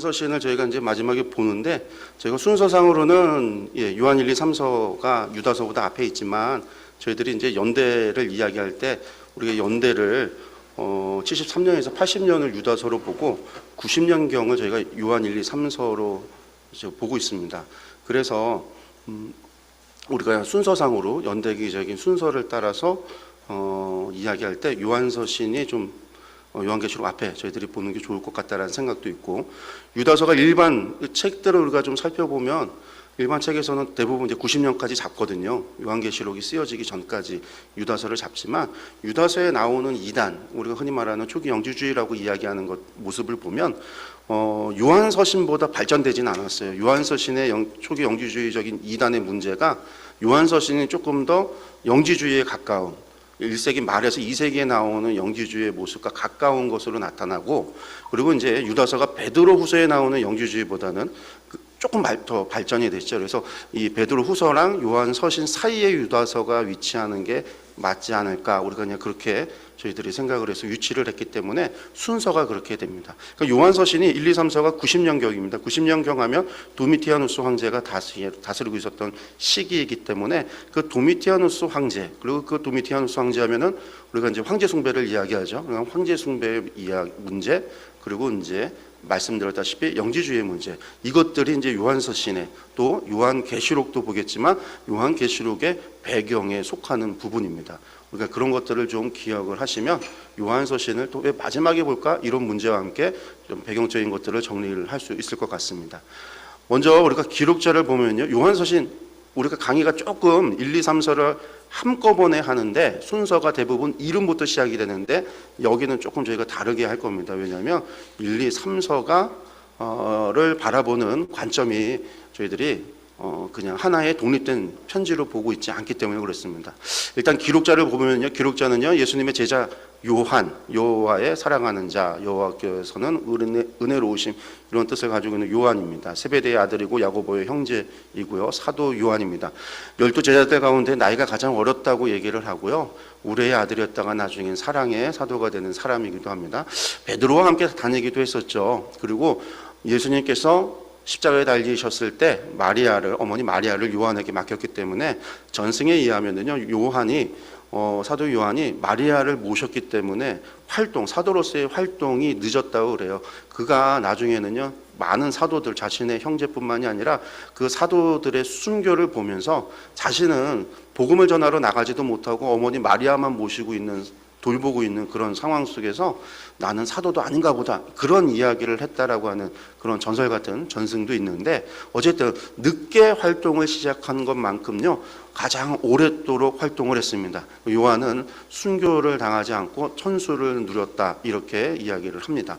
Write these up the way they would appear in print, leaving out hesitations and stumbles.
요한서신을 저희가 이제 마지막에 보는데, 저희가 순서상으로는 요한 1, 2, 3서가 유다서보다 앞에 있지만, 저희들이 이제 연대를 이야기할 때 우리가 연대를 73년에서 80년을 유다서로 보고 90년경을 저희가 요한 1, 2, 3서로 보고 있습니다. 그래서 우리가 순서상으로 연대기적인 순서를 따라서 이야기할 때 요한서신이 좀 요한계시록 앞에 저희들이 보는 게 좋을 것 같다라는 생각도 있고, 유다서가 일반 책들을 우리가 좀 살펴보면 일반 책에서는 대부분 이제 90년까지 잡거든요. 요한계시록이 쓰여지기 전까지 유다서를 잡지만, 유다서에 나오는 이단, 우리가 흔히 말하는 초기 영지주의라고 이야기하는 것 모습을 보면 요한서신보다 발전되진 않았어요. 요한서신의 초기 영지주의적인 이단의 문제가 요한서신이 조금 더 영지주의에 가까운, 1세기 말에서 2세기에 나오는 영지주의의 모습과 가까운 것으로 나타나고, 그리고 이제 유다서가 베드로 후서에 나오는 영지주의보다는 조금 더 발전이 됐죠. 그래서 이 베드로 후서랑 요한 서신 사이에 유다서가 위치하는 게 맞지 않을까, 우리가 그냥 그렇게 저희들이 생각을 해서 유치를 했기 때문에 순서가 그렇게 됩니다. 그러니까 요한 서신이 1, 2, 3서가 90년경입니다. 90년경 하면 도미티아누스 황제가 다스리고 있었던 시기이기 때문에 그 도미티아누스 황제, 그리고 그 도미티아누스 황제 하면은 우리가 이제 황제 숭배를 이야기하죠. 그러니까 황제 숭배의 문제, 그리고 이제 말씀드렸다시피 영지주의의 문제, 이것들이 이제 요한서신에, 또 요한계시록도 보겠지만 요한계시록의 배경에 속하는 부분입니다. 우리가 그런 것들을 좀 기억을 하시면 요한서신을 또 왜 마지막에 볼까, 이런 문제와 함께 좀 배경적인 것들을 정리를 할 수 있을 것 같습니다. 먼저 우리가 기록자를 보면요, 요한서신 우리가 강의가 조금 1, 2, 3서를 한꺼번에 하는데 순서가 대부분 이름부터 시작이 되는데, 여기는 조금 저희가 다르게 할 겁니다. 왜냐하면 1, 2, 3서를 바라보는 관점이 저희들이 그냥 하나의 독립된 편지로 보고 있지 않기 때문에 그렇습니다. 일단 기록자를 보면요, 기록자는요 예수님의 제자 요한, 여호와의 사랑하는 자, 여호와께서는 은혜로우심, 이런 뜻을 가지고 있는 요한입니다. 세베대의 아들이고 야고보의 형제이고요, 사도 요한입니다. 12 제자들 가운데 나이가 가장 어렸다고 얘기를 하고요, 우레의 아들이었다가 나중엔 사랑의 사도가 되는 사람이기도 합니다. 베드로와 함께 다니기도 했었죠. 그리고 예수님께서 십자가에 달리셨을 때 어머니 마리아를 요한에게 맡겼기 때문에 전승에 의하면은요, 요한이 사도 요한이 마리아를 모셨기 때문에 사도로서의 활동이 늦었다고 그래요. 그가 나중에는요, 많은 사도들, 자신의 형제뿐만이 아니라 그 사도들의 순교를 보면서 자신은 복음을 전하러 나가지도 못하고 어머니 마리아만 돌보고 있는 그런 상황 속에서 나는 사도도 아닌가 보다, 그런 이야기를 했다라고 하는 그런 전설 같은 전승도 있는데, 어쨌든 늦게 활동을 시작한 것만큼요 가장 오랫도록 활동을 했습니다. 요한은 순교를 당하지 않고 천수를 누렸다, 이렇게 이야기를 합니다.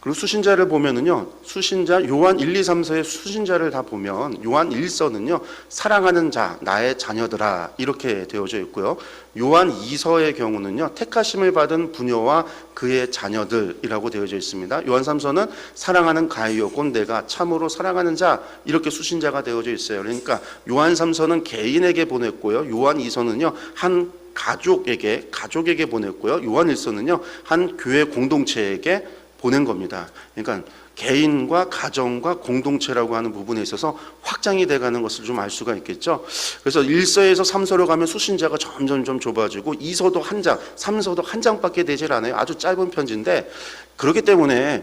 그리고 수신자를 보면은요, 수신자 요한 1, 2, 3서의 수신자를 다 보면 요한 1서는요 사랑하는 자, 나의 자녀들아, 이렇게 되어져 있고요, 요한 2서의 경우는요 택하심을 받은 부녀와 그의 자녀들이라고 되어져 있습니다. 요한 3서는 사랑하는 가이오, 곧 내가 참으로 사랑하는 자, 이렇게 수신자가 되어져 있어요. 그러니까 요한 3서는 개인에게 보냈고요, 요한 2서는요 한 가족에게 보냈고요, 요한 1서는요 한 교회 공동체에게 보낸 겁니다. 그러니까 개인과 가정과 공동체라고 하는 부분에 있어서 확장이 돼가는 것을 좀 알 수가 있겠죠. 그래서 1서에서 3서로 가면 수신자가 점점 좁아지고 2서도 한 장, 3서도 한 장밖에 되질 않아요. 아주 짧은 편지인데, 그렇기 때문에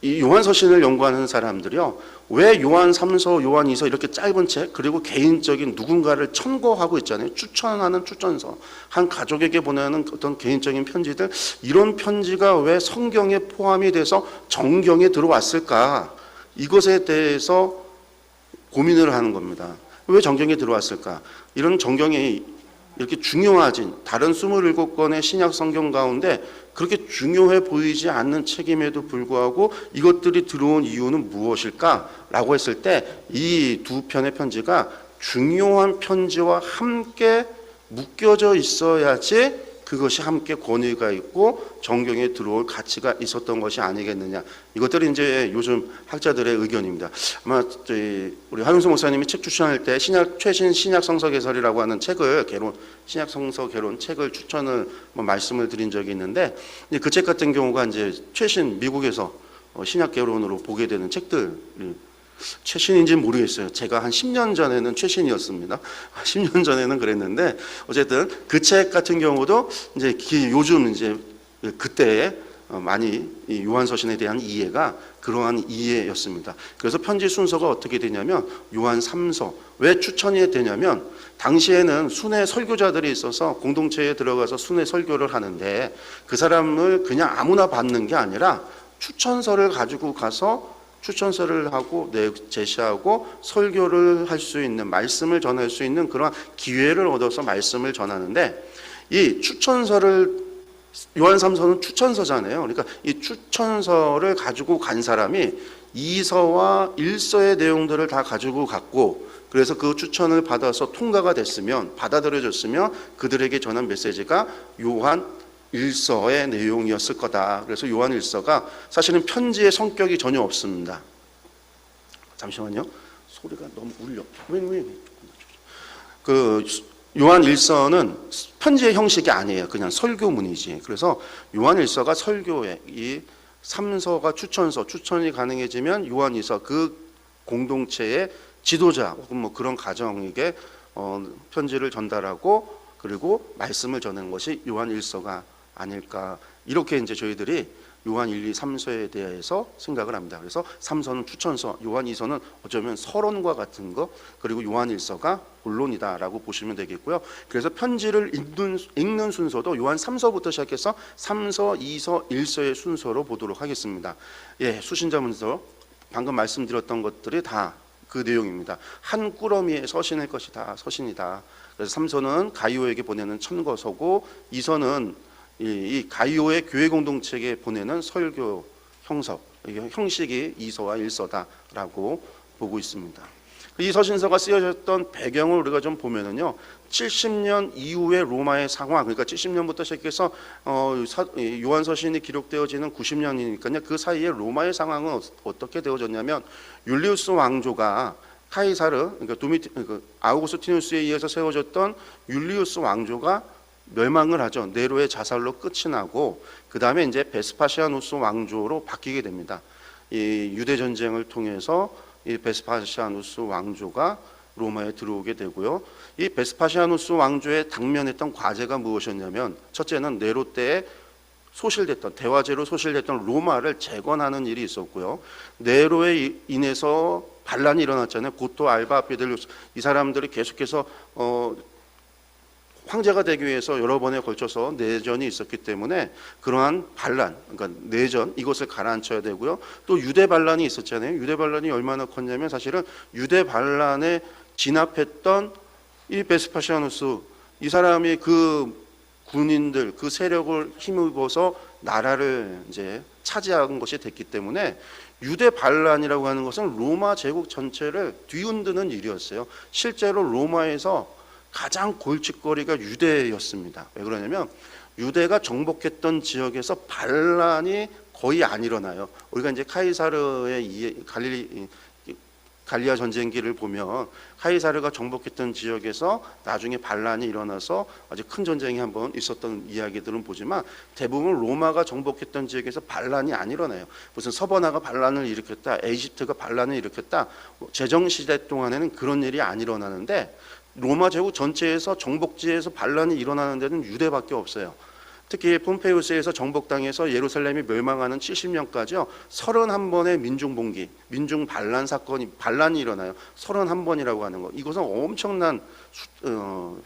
이 요한서신을 연구하는 사람들이요, 왜 요한 3서, 요한 2서 이렇게 짧은 책, 그리고 개인적인 누군가를 첨거하고 있잖아요. 추천하는 추천서, 한 가족에게 보내는 어떤 개인적인 편지들, 이런 편지가 왜 성경에 포함이 돼서 정경에 들어왔을까, 이것에 대해서 고민을 하는 겁니다. 왜 정경에 들어왔을까? 이런 정경이 이렇게 중요하진, 다른 27권의 신약 성경 가운데 그렇게 중요해 보이지 않는 책임에도 불구하고 이것들이 들어온 이유는 무엇일까? 라고 했을 때 이 두 편의 편지가 중요한 편지와 함께 묶여져 있어야지 그것이 함께 권위가 있고 정경에 들어올 가치가 있었던 것이 아니겠느냐. 이것들이 이제 요즘 학자들의 의견입니다. 아마 우리 하윤수 목사님이 책 추천할 때 최신 신약 성서 개설이라고 하는 책을 신약 성서 개론 책을 추천을 말씀을 드린 적이 있는데, 그 책 같은 경우가 이제 최신 미국에서 신약 개론으로 보게 되는 책들, 최신인지는 모르겠어요. 제가 한 10년 전에는 최신이었습니다. 10년 전에는 그랬는데, 어쨌든 그 책 같은 경우도 이제 요즘 이제 그때에 많이 이 요한서신에 대한 이해가 그러한 이해였습니다. 그래서 편지 순서가 어떻게 되냐면 요한 3서. 왜 추천이 되냐면 당시에는 순회 설교자들이 있어서 공동체에 들어가서 순회 설교를 하는데, 그 사람을 그냥 아무나 받는 게 아니라 추천서를 가지고 가서 추천서를 하고 제시하고 설교를 할 수 있는, 말씀을 전할 수 있는 그런 기회를 얻어서 말씀을 전하는데, 이 추천서를 요한 3서는 추천서잖아요. 그러니까 이 추천서를 가지고 간 사람이 2서와 1서의 내용들을 다 가지고 갔고, 그래서 그 추천을 받아서 통과가 됐으면, 받아들여졌으면 그들에게 전한 메시지가 요한 1서의 내용이었을 거다. 그래서 요한 1서가 사실은 편지의 성격이 전혀 없습니다. 잠시만요. 소리가 너무 울려. 그 요한 1서는 편지의 형식이 아니에요. 그냥 설교문이지. 그래서 요한 1서가 설교에, 이 3서가 추천서, 추천이 가능해지면 요한 2서, 그 공동체의 지도자 혹은 뭐 그런 가정에게 편지를 전달하고 그리고 말씀을 전하는 것이 요한 1서가 아닐까. 이렇게 이제 저희들이 요한 1, 2, 3서에 대해서 생각을 합니다. 그래서 3서는 추천서, 요한 2서는 어쩌면 서론과 같은 거, 그리고 요한 1서가 본론이다라고 보시면 되겠고요. 그래서 편지를 읽는 순서도 요한 3서부터 시작해서 3서, 2서, 1서의 순서로 보도록 하겠습니다. 예, 수신자 문서 방금 말씀드렸던 것들이 다 그 내용입니다. 한 꾸러미에 서신일 것이다. 서신이다. 그래서 3서는 가이오에게 보내는 천거서고, 2서는 이 가이오의 교회 공동체에게 보내는 설교 형석, 형식이 2서와 1서다라고 보고 있습니다. 이 서신서가 쓰여졌던 배경을 우리가 좀 보면은요, 70년 이후의 로마의 상황, 그러니까 70년부터 시작해서 요한서신이 기록되어지는 90년이니까요. 그 사이에 로마의 상황은 어떻게 되어졌냐면, 율리우스 왕조가 카이사르, 그러니까 아우구스티누스에 의해서 세워졌던 율리우스 왕조가 멸망을 하죠. 네로의 자살로 끝이 나고, 그 다음에 이제 베스파시아누스 왕조로 바뀌게 됩니다. 이 유대 전쟁을 통해서 이 베스파시아누스 왕조가 로마에 들어오게 되고요. 이 베스파시아누스 왕조에 당면했던 과제가 무엇이었냐면, 첫째는 네로 때에 대화제로 소실됐던 로마를 재건하는 일이 있었고요. 네로에 인해서 반란이 일어났잖아요. 고토, 알바, 베델리우스, 이 사람들이 계속해서 황제가 되기 위해서 여러 번에 걸쳐서 내전이 있었기 때문에 그러한 반란, 그러니까 내전, 이것을 가라앉혀야 되고요. 또 유대 반란이 있었잖아요. 유대 반란이 얼마나 컸냐면, 사실은 유대 반란에 진압했던 이 베스파시아누스, 이 사람이 그 군인들, 그 세력을 힘입어서 나라를 이제 차지한 것이 됐기 때문에, 유대 반란이라고 하는 것은 로마 제국 전체를 뒤흔드는 일이었어요. 실제로 로마에서 가장 골칫거리가 유대였습니다. 왜 그러냐면, 유대가 정복했던 지역에서 반란이 거의 안 일어나요. 우리가 이제 카이사르의 갈리아 전쟁기를 보면, 카이사르가 정복했던 지역에서 나중에 반란이 일어나서 아주 큰 전쟁이 한번 있었던 이야기들은 보지만, 대부분 로마가 정복했던 지역에서 반란이 안 일어나요. 무슨 서버나가 반란을 일으켰다, 에집트가 반란을 일으켰다, 제정시대 동안에는 그런 일이 안 일어나는데, 로마 제국 전체에서 정복지에서 반란이 일어나는 데는 유대밖에 없어요. 특히 폼페이우스에서 정복당해서 예루살렘이 멸망하는 70년까지요. 31번의 민중봉기, 민중 반란 사건이, 반란이 일어나요. 31번이라고 하는 거. 이것은 엄청난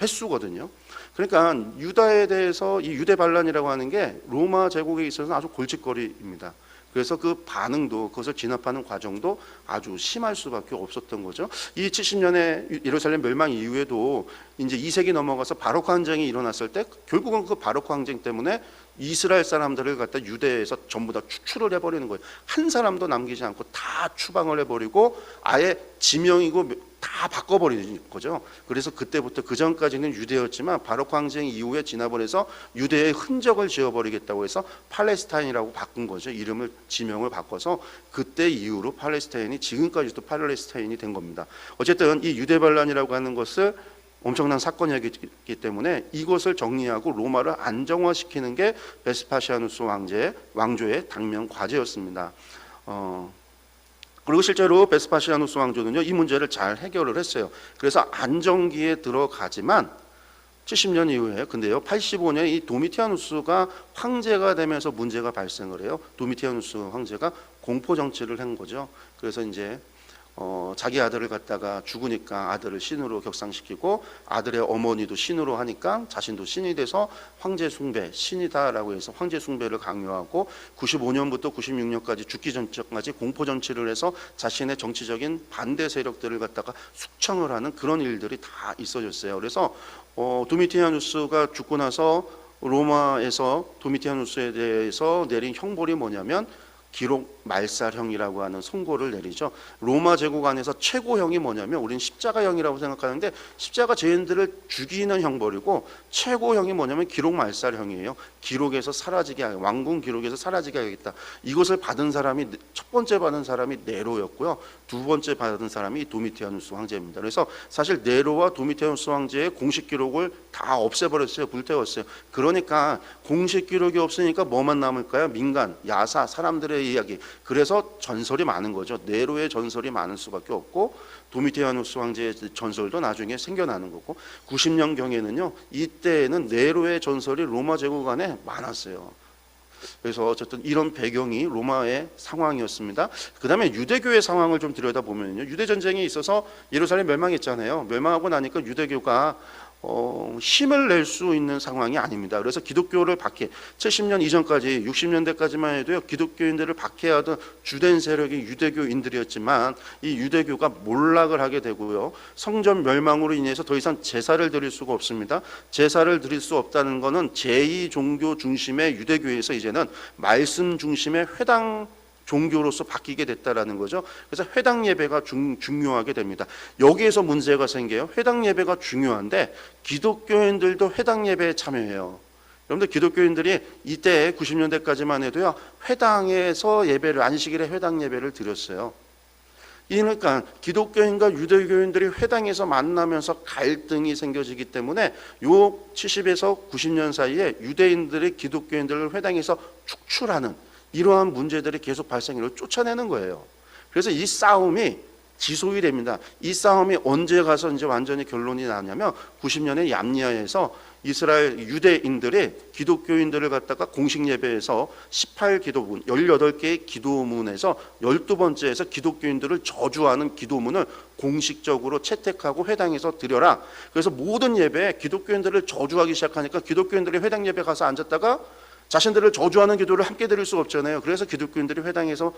횟수거든요. 그러니까 유다에 대해서 이 유대 반란이라고 하는 게 로마 제국에 있어서는 아주 골칫거리입니다. 그래서 그 반응도, 그것을 진압하는 과정도 아주 심할 수밖에 없었던 거죠. 이 70년의 예루살렘 멸망 이후에도 이제 2세기 넘어가서 바로크 항쟁이 일어났을 때, 결국은 그 바로크 항쟁 때문에 이스라엘 사람들을 갖다 유대에서 전부 다 추출을 해버리는 거예요. 한 사람도 남기지 않고 다 추방을 해버리고, 아예 지명이고 다 다 바꿔버린 거죠. 그래서 그때부터 그 전까지는 유대였지만 바로크 항쟁 이후에 진압을 해서 유대의 흔적을 지워버리겠다고 해서 팔레스타인이라고 바꾼 거죠. 이름을 지명을 바꿔서 그때 이후로 팔레스타인이 지금까지도 팔레스타인이 된 겁니다. 어쨌든 이 유대 반란이라고 하는 것을 엄청난 사건이었기 때문에 이것을 정리하고 로마를 안정화시키는 게 베스파시아누스 왕조의 당면 과제였습니다. 그리고 실제로 베스파시아누스 왕조는요, 이 문제를 잘 해결을 했어요. 그래서 안정기에 들어가지만 70년 이후에, 근데요 85년 이 도미티아누스가 황제가 되면서 문제가 발생을 해요. 도미티아누스 황제가 공포 정치를 한 거죠. 그래서 이제 자기 아들을 갖다가 죽으니까 아들을 신으로 격상시키고 아들의 어머니도 신으로 하니까 자신도 신이 돼서 황제 숭배, 신이다라고 해서 황제 숭배를 강요하고 95년부터 96년까지 죽기 전까지 공포 정치를 해서 자신의 정치적인 반대 세력들을 갖다가 숙청을 하는 그런 일들이 다 있어졌어요. 그래서 도미티아누스가 죽고 나서 로마에서 도미티아누스에 대해서 내린 형벌이 뭐냐면 기록 말살형이라고 하는 선고를 내리죠. 로마 제국 안에서 최고형이 뭐냐면 우리는 십자가형이라고 생각하는데 십자가 죄인들을 죽이는 형벌이고 최고형이 뭐냐면 기록 말살형이에요. 기록에서 사라지게 하겠다. 왕궁 기록에서 사라지게 하겠다. 이것을 받은 사람이 첫 번째 받은 사람이 네로였고요. 두 번째 받은 사람이 도미티아누스 황제입니다. 그래서 사실 네로와 도미티아누스 황제의 공식 기록을 다 없애버렸어요. 불태웠어요. 그러니까 공식 기록이 없으니까 뭐만 남을까요? 민간, 야사, 사람들의 이야기. 그래서 전설이 많은 거죠. 네로의 전설이 많을 수밖에 없고 도미티아누스 황제의 전설도 나중에 생겨나는 거고 90년경에는요. 이때에는 네로의 전설이 로마 제국 안에 많았어요. 그래서 어쨌든 이런 배경이 로마의 상황이었습니다. 그 다음에 유대교의 상황을 좀 들여다보면요. 유대전쟁이 있어서 예루살렘 멸망했잖아요. 멸망하고 나니까 유대교가 힘을 낼 수 있는 상황이 아닙니다. 그래서 기독교를 박해 70년 이전까지 60년대까지만 해도요 기독교인들을 박해하던 주된 세력이 유대교인들이었지만 이 유대교가 몰락을 하게 되고요 성전 멸망으로 인해서 더 이상 제사를 드릴 수가 없습니다. 제사를 드릴 수 없다는 것은 제2종교 중심의 유대교에서 이제는 말씀 중심의 회당 종교로서 바뀌게 됐다라는 거죠. 그래서 회당 예배가 중요하게 됩니다. 여기에서 문제가 생겨요. 회당 예배가 중요한데 기독교인들도 회당 예배에 참여해요. 여러분들 기독교인들이 이때 90년대까지만 해도요 회당에서 예배를 안식일에 회당 예배를 드렸어요. 그러니까 기독교인과 유대교인들이 회당에서 만나면서 갈등이 생겨지기 때문에 요 70에서 90년 사이에 유대인들이 기독교인들을 회당에서 축출하는 이러한 문제들이 계속 발생해서 쫓아내는 거예요. 그래서 이 싸움이 지속이 됩니다. 이 싸움이 언제 가서 이제 완전히 결론이 나냐면 90년에 얌니아에서 이스라엘 유대인들이 기독교인들을 갖다가 공식 예배에서 18기도문, 18개의 기도문에서 12번째에서 기독교인들을 저주하는 기도문을 공식적으로 채택하고 회당에서 드려라. 그래서 모든 예배에 기독교인들을 저주하기 시작하니까 기독교인들이 회당 예배 가서 앉았다가 자신들을 저주하는 기도를 함께 드릴 수 없잖아요. 그래서 기독교인들이 회당에서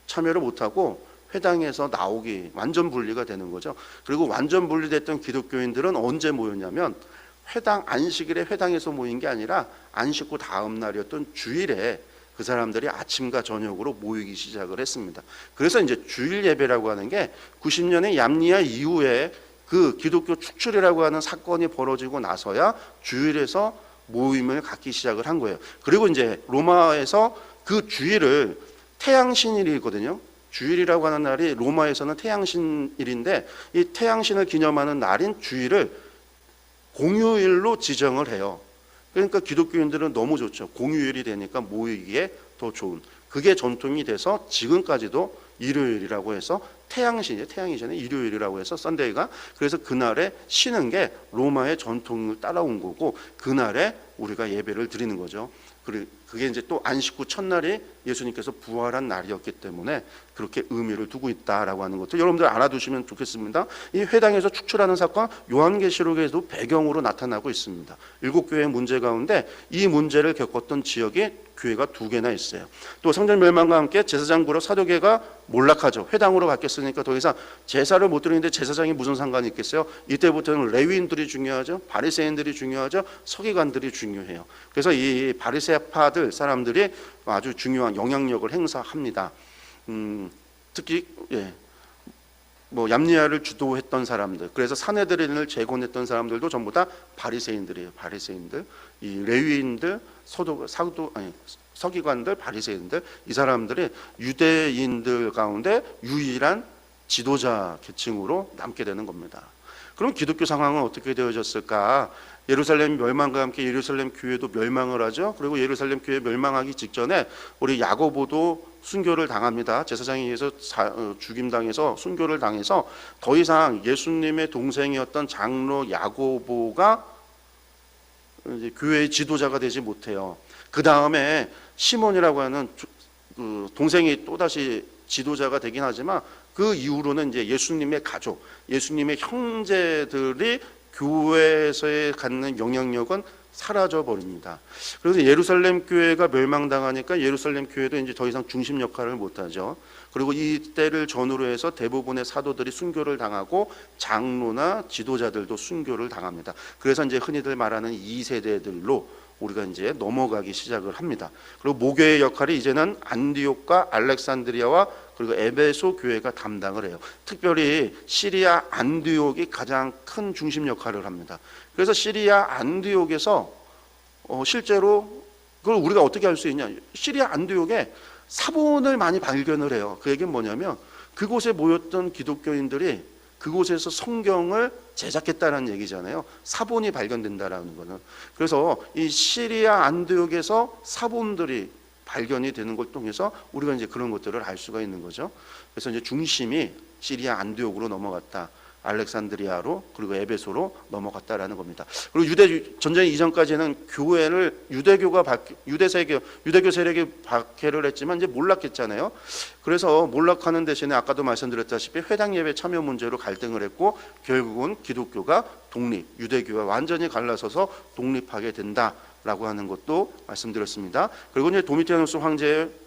참여를 못하고 회당에서 나오기 완전 분리가 되는 거죠. 그리고 완전 분리됐던 기독교인들은 언제 모였냐면 회당 안식일에 회당에서 모인 게 아니라 안식 후 다음 날이었던 주일에 그 사람들이 아침과 저녁으로 모이기 시작을 했습니다. 그래서 이제 주일 예배라고 하는 게 90년의 얌니아 이후에 그 기독교 축출이라고 하는 사건이 벌어지고 나서야 주일에서 모임을 갖기 시작을 한 거예요. 그리고 이제 로마에서 그 주일을 태양신일이거든요. 주일이라고 하는 날이 로마에서는 태양신일인데 이 태양신을 기념하는 날인 주일을 공휴일로 지정을 해요. 그러니까 기독교인들은 너무 좋죠. 공휴일이 되니까 모이기에 더 좋은. 그게 전통이 돼서 지금까지도 일요일이라고 해서 태양이 전에 일요일이라고 해서 썬데이가 그래서 그날에 쉬는 게 로마의 전통을 따라온 거고 그날에 우리가 예배를 드리는 거죠. 그게 이제 또 안식 후 첫날이 예수님께서 부활한 날이었기 때문에 그렇게 의미를 두고 있다라고 하는 것도 여러분들 알아두시면 좋겠습니다. 이 회당에서 축출하는 사건 요한계시록에도 배경으로 나타나고 있습니다. 7교회의 문제 가운데 이 문제를 겪었던 지역이 교회가 2개나 있어요. 또 성전 멸망과 함께 제사장 그룹 사도계가 몰락하죠. 회당으로 바뀌었으니까 더 이상 제사를 못 드리는데 제사장이 무슨 상관이 있겠어요? 이때부터는 레위인들이 중요하죠. 바리새인들이 중요하죠. 서기관들이 중요해요. 그래서 이 바리새파들 사람들이 아주 중요한 영향력을 행사합니다. 특히 뭐 얌리아를 주도했던 사람들, 그래서 사내들인을 재건했던 사람들도 전부 다 바리새인들이에요. 바리새인들, 이 레위인들, 서기관들, 바리새인들, 이 사람들이 유대인들 가운데 유일한 지도자 계층으로 남게 되는 겁니다. 그럼 기독교 상황은 어떻게 되어졌을까? 예루살렘 멸망과 함께 예루살렘 교회도 멸망을 하죠. 그리고 예루살렘 교회 멸망하기 직전에 우리 야고보도 순교를 당합니다. 제사장에 의해서 죽임당해서 순교를 당해서 더 이상 예수님의 동생이었던 장로 야고보가 이제 교회의 지도자가 되지 못해요. 그 다음에 시몬이라고 하는 그 동생이 또다시 지도자가 되긴 하지만 그 이후로는 이제 예수님의 가족, 예수님의 형제들이 교회에서의 갖는 영향력은 사라져 버립니다. 그래서 예루살렘 교회가 멸망당하니까 예루살렘 교회도 이제 더 이상 중심 역할을 못하죠. 그리고 이 때를 전후로 해서 대부분의 사도들이 순교를 당하고 장로나 지도자들도 순교를 당합니다. 그래서 이제 흔히들 말하는 2세대들로 우리가 이제 넘어가기 시작을 합니다. 그리고 모교의 역할이 이제는 안디옥과 알렉산드리아와 그리고 에베소 교회가 담당을 해요. 특별히 시리아 안디옥이 가장 큰 중심 역할을 합니다. 그래서 시리아 안디옥에서 실제로 그걸 우리가 어떻게 알 수 있냐? 시리아 안디옥에 사본을 많이 발견을 해요. 그 얘기는 뭐냐면 그곳에 모였던 기독교인들이 그곳에서 성경을 제작했다는 얘기잖아요. 사본이 발견된다라는 거는. 그래서 이 시리아 안디옥에서 사본들이 발견이 되는 걸 통해서 우리가 이제 그런 것들을 알 수가 있는 거죠. 그래서 이제 중심이 시리아 안디옥으로 넘어갔다. 알렉산드리아로 그리고 에베소로 넘어갔다라는 겁니다. 그리고 유대 전쟁 이전까지는 교회를 유대교 세력이 박해를 했지만 이제 몰락했잖아요. 그래서 몰락하는 대신에 아까도 말씀드렸다시피 회당 예배 참여 문제로 갈등을 했고 결국은 기독교가 유대교와 완전히 갈라서서 독립하게 된다라고 하는 것도 말씀드렸습니다. 그리고 이제 도미티아누스 황제의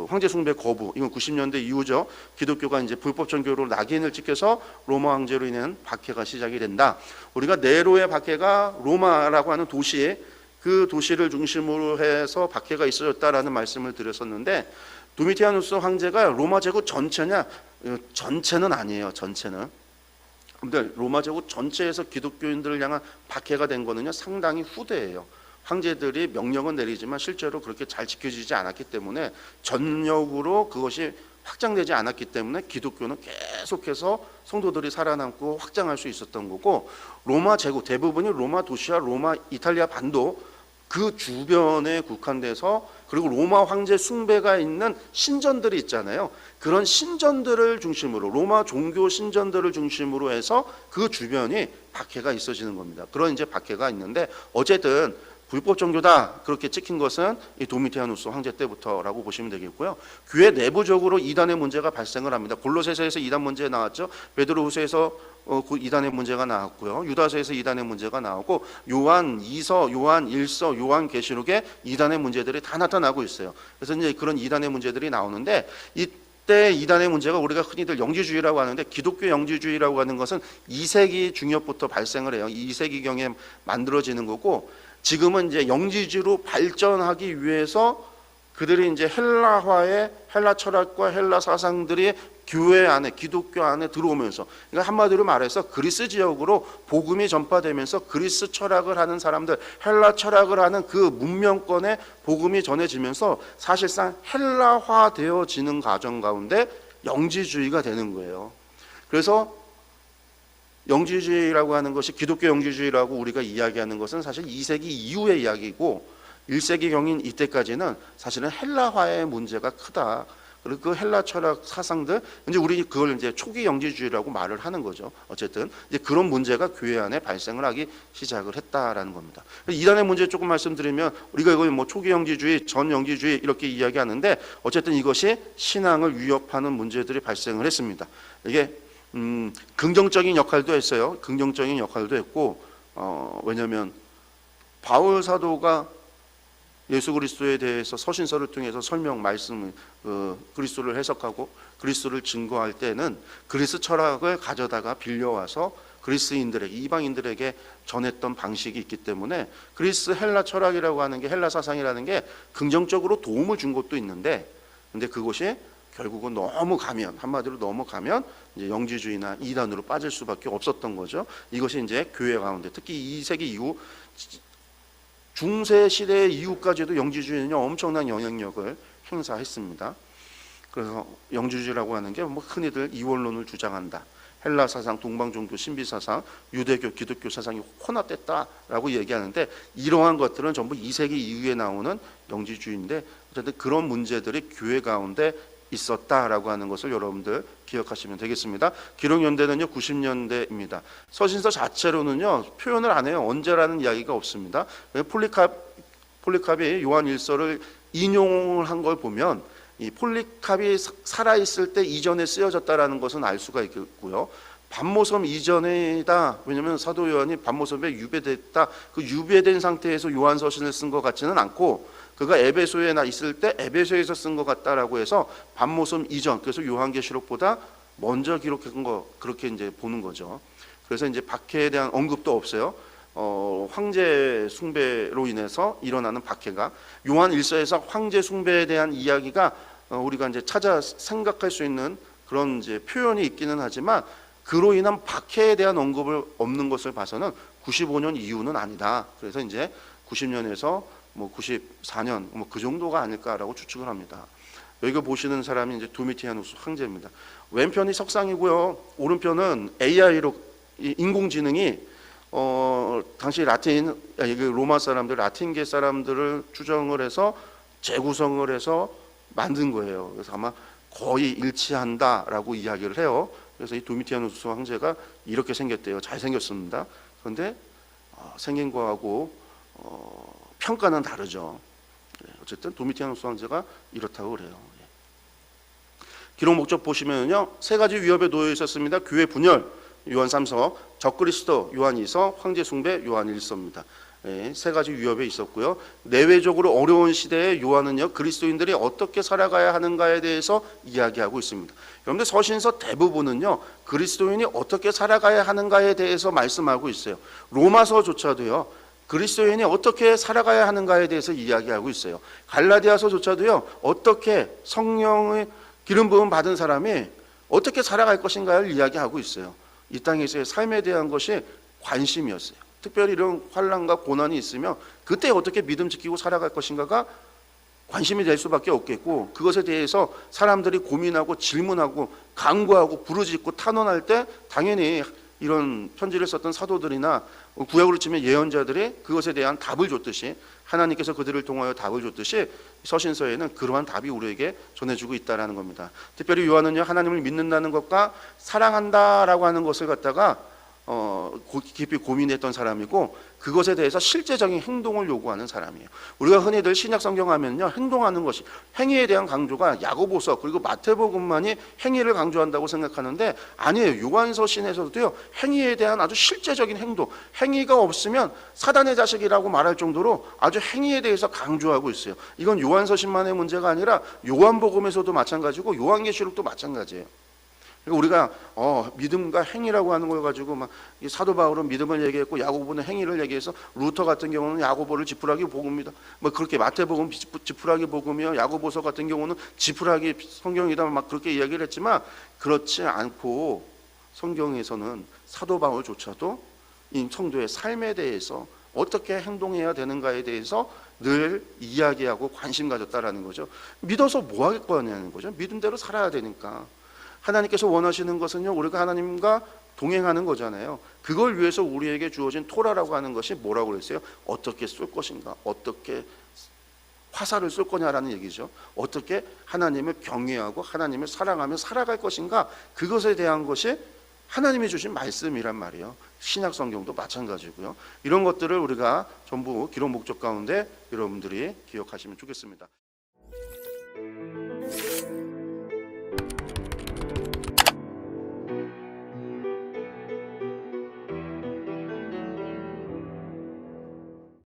황제 숭배 거부, 이건 90년대 이후죠. 기독교가 이제 불법 종교로 낙인을 찍혀서 로마 황제로 인한 박해가 시작이 된다. 우리가 네로의 박해가 로마라고 하는 그 도시를 중심으로 해서 박해가 있어졌다라는 말씀을 드렸었는데 도미티아누스 황제가 로마 제국 전체냐? 전체는 아니에요. 전체는. 근데 로마 제국 전체에서 기독교인들을 향한 박해가 된 거는요 상당히 후대예요. 황제들이 명령은 내리지만 실제로 그렇게 잘 지켜지지 않았기 때문에 전역으로 그것이 확장되지 않았기 때문에 기독교는 계속해서 성도들이 살아남고 확장할 수 있었던 거고 로마 제국 대부분이 로마 도시와 로마 이탈리아 반도 그 주변에 국한돼서 그리고 로마 황제 숭배가 있는 신전들이 있잖아요. 그런 신전들을 중심으로 로마 종교 신전들을 중심으로 해서 그 주변이 박해가 있어지는 겁니다. 그런 이제 박해가 있는데 어쨌든 불법 종교다 그렇게 찍힌 것은 이 도미티아누스 황제 때부터라고 보시면 되겠고요. 교회 내부적으로 이단의 문제가 발생을 합니다. 골로새서에서 이단 문제 나왔죠. 베드로후서에서 이단의 문제가 나왔고요. 유다서에서 이단의 문제가 나오고 요한 2서, 요한 1서, 요한 계시록에 이단의 문제들이 다 나타나고 있어요. 그래서 이제 그런 이단의 문제들이 나오는데 이때 이단의 문제가 우리가 흔히들 영지주의라고 하는데 기독교 영지주의라고 하는 것은 2세기 중엽부터 발생을 해요. 2세기경에 만들어지는 거고 지금은 이제 영지주의로 발전하기 위해서 그들이 이제 헬라 철학과 헬라 사상들이 교회 안에 기독교 안에 들어오면서 그러니까 한마디로 말해서 그리스 지역으로 복음이 전파되면서 그리스 철학을 하는 사람들 헬라 철학을 하는 그 문명권에 복음이 전해지면서 사실상 헬라화 되어지는 과정 가운데 영지주의가 되는 거예요. 그래서 영지주의라고 하는 것이 기독교 영지주의라고 우리가 이야기하는 것은 사실 2세기 이후의 이야기고 1세기경인 이때까지는 사실은 헬라화의 문제가 크다. 그리고 그 헬라 철학 사상들 이제 우리 그걸 이제 초기 영지주의라고 말을 하는 거죠. 어쨌든 이제 그런 문제가 교회 안에 발생을 하기 시작을 했다라는 겁니다. 이단의 문제 조금 말씀드리면 우리가 이걸 뭐 초기 영지주의, 전 영지주의 이렇게 이야기하는데 어쨌든 이것이 신앙을 위협하는 문제들이 발생을 했습니다. 이게 긍정적인 역할도 했어요. 긍정적인 역할도 했고 왜냐하면 바울 사도가 예수 그리스도에 대해서 서신서를 통해서 말씀을 그리스도를 해석하고 그리스도를 증거할 때는 그리스 철학을 가져다가 빌려와서 그리스인들에게 이방인들에게 전했던 방식이 있기 때문에 그리스 헬라 철학이라고 하는 게 헬라 사상이라는 게 긍정적으로 도움을 준 것도 있는데 근데 그것이 결국은 넘어가면, 한마디로 넘어가면 이제 영지주의나 이단으로 빠질 수밖에 없었던 거죠. 이것이 이제 교회 가운데 특히 2세기 이후 중세 시대 이후까지도 영지주의는 엄청난 영향력을 행사했습니다. 그래서 영지주의라고 하는 게 뭐 흔히들 이원론을 주장한다, 헬라 사상, 동방 종교, 신비 사상, 유대교, 기독교 사상이 혼합됐다라고 얘기하는데, 이러한 것들은 전부 2세기 이후에 나오는 영지주의인데, 어쨌든 그런 문제들이 교회 가운데 있었다라고 하는 것을 여러분들 기억하시면 되겠습니다. 기록연대는요 90년대입니다. 서신서 자체로는요 표현을 안 해요. 언제라는 이야기가 없습니다. 폴리캅이 요한 1서를 인용을 한 걸 보면 이 폴리캅이 살아있을 때 이전에 쓰여졌다라는 것은 알 수가 있겠고요. 반모섬 이전이다. 왜냐하면 사도 요한이 반모섬에 유배됐다. 그 유배된 상태에서 요한 서신을 쓴 것 같지는 않고, 그가 에베소에 있을 때 에베소에서 쓴 것 같다라고 해서 반모섬 이전, 그래서 요한계시록보다 먼저 기록한 거, 그렇게 이제 보는 거죠. 그래서 이제 박해에 대한 언급도 없어요. 황제 숭배로 인해서 일어나는 박해가, 요한 1서에서 황제 숭배에 대한 이야기가 우리가 이제 찾아 생각할 수 있는 그런 이제 표현이 있기는 하지만, 그로 인한 박해에 대한 언급을 없는 것을 봐서는 95년 이후는 아니다. 그래서 이제 90년에서 뭐 94년 뭐 그 정도가 아닐까라고 추측을 합니다. 여기 보시는 사람이 이제 도미티아누스 황제입니다. 왼편이 석상이고요, 오른편은 AI로 인공지능이 당시 라틴 로마 사람들, 라틴계 사람들을 추정을 해서 재구성을 해서 만든 거예요. 그래서 아마 거의 일치한다라고 이야기를 해요. 그래서 이 도미티아누스 황제가 이렇게 생겼대요. 잘 생겼습니다. 그런데 생긴 거하고 평가는 다르죠. 어쨌든 도미티아누스 황제가 이렇다고 그래요. 기록 목적 보시면요, 세 가지 위협에 놓여 있었습니다. 교회 분열, 요한 3서, 적그리스도, 요한 2서, 황제 숭배, 요한 1서입니다. 세 가지 위협에 있었고요. 내외적으로 어려운 시대에 요한은요, 그리스도인들이 어떻게 살아가야 하는가에 대해서 이야기하고 있습니다. 여러분들 서신서 대부분은요, 그리스도인이 어떻게 살아가야 하는가에 대해서 말씀하고 있어요. 로마서조차도요, 그리스도인이 어떻게 살아가야 하는가에 대해서 이야기하고 있어요. 갈라디아서조차도요, 어떻게 성령의 기름 부음 받은 사람이 어떻게 살아갈 것인가를 이야기하고 있어요. 이 땅에서의 삶에 대한 것이 관심이었어요. 특별히 이런 환난과 고난이 있으면 그때 어떻게 믿음 지키고 살아갈 것인가가 관심이 될 수밖에 없겠고, 그것에 대해서 사람들이 고민하고 질문하고 간구하고 부르짖고 탄원할 때 당연히 이런 편지를 썼던 사도들이나 구약으로 치면 예언자들이 그것에 대한 답을 줬듯이, 하나님께서 그들을 통하여 답을 줬듯이 서신서에는 그러한 답이 우리에게 전해주고 있다는 겁니다. 특별히 요한은요, 하나님을 믿는다는 것과 사랑한다라고 하는 것을 갖다가 깊이 고민했던 사람이고, 그것에 대해서 실제적인 행동을 요구하는 사람이에요. 우리가 흔히들 신약 성경 하면요, 행동하는 것이, 행위에 대한 강조가 야고보서 그리고 마태복음만이 행위를 강조한다고 생각하는데 아니에요. 요한서신에서도요, 행위에 대한 아주 실제적인 행동, 행위가 없으면 사단의 자식이라고 말할 정도로 아주 행위에 대해서 강조하고 있어요. 이건 요한서신만의 문제가 아니라 요한복음에서도 마찬가지고 요한계시록도 마찬가지예요. 우리가 믿음과 행위라고 하는 걸 가지고 막 사도 바울은 믿음을 얘기했고 야고보는 행위를 얘기해서, 루터 같은 경우는 야고보를 지푸라기 복음이다, 뭐 그렇게 마태복음 지푸라기 복음이요, 야고보서 같은 경우는 지푸라기 성경이다, 막 그렇게 이야기를 했지만, 그렇지 않고 성경에서는 사도 바울조차도 이 성도의 삶에 대해서 어떻게 행동해야 되는가에 대해서 늘 이야기하고 관심 가졌다라는 거죠. 믿어서 뭐 할 거냐는 거죠. 믿은 대로 살아야 되니까. 하나님께서 원하시는 것은요, 우리가 하나님과 동행하는 거잖아요. 그걸 위해서 우리에게 주어진 토라라고 하는 것이 뭐라고 그랬어요? 어떻게 쏠 것인가, 어떻게 화살을 쏠 거냐라는 얘기죠. 어떻게 하나님을 경외하고 하나님을 사랑하며 살아갈 것인가, 그것에 대한 것이 하나님이 주신 말씀이란 말이에요. 신약 성경도 마찬가지고요. 이런 것들을 우리가 전부 기록 목적 가운데 여러분들이 기억하시면 좋겠습니다.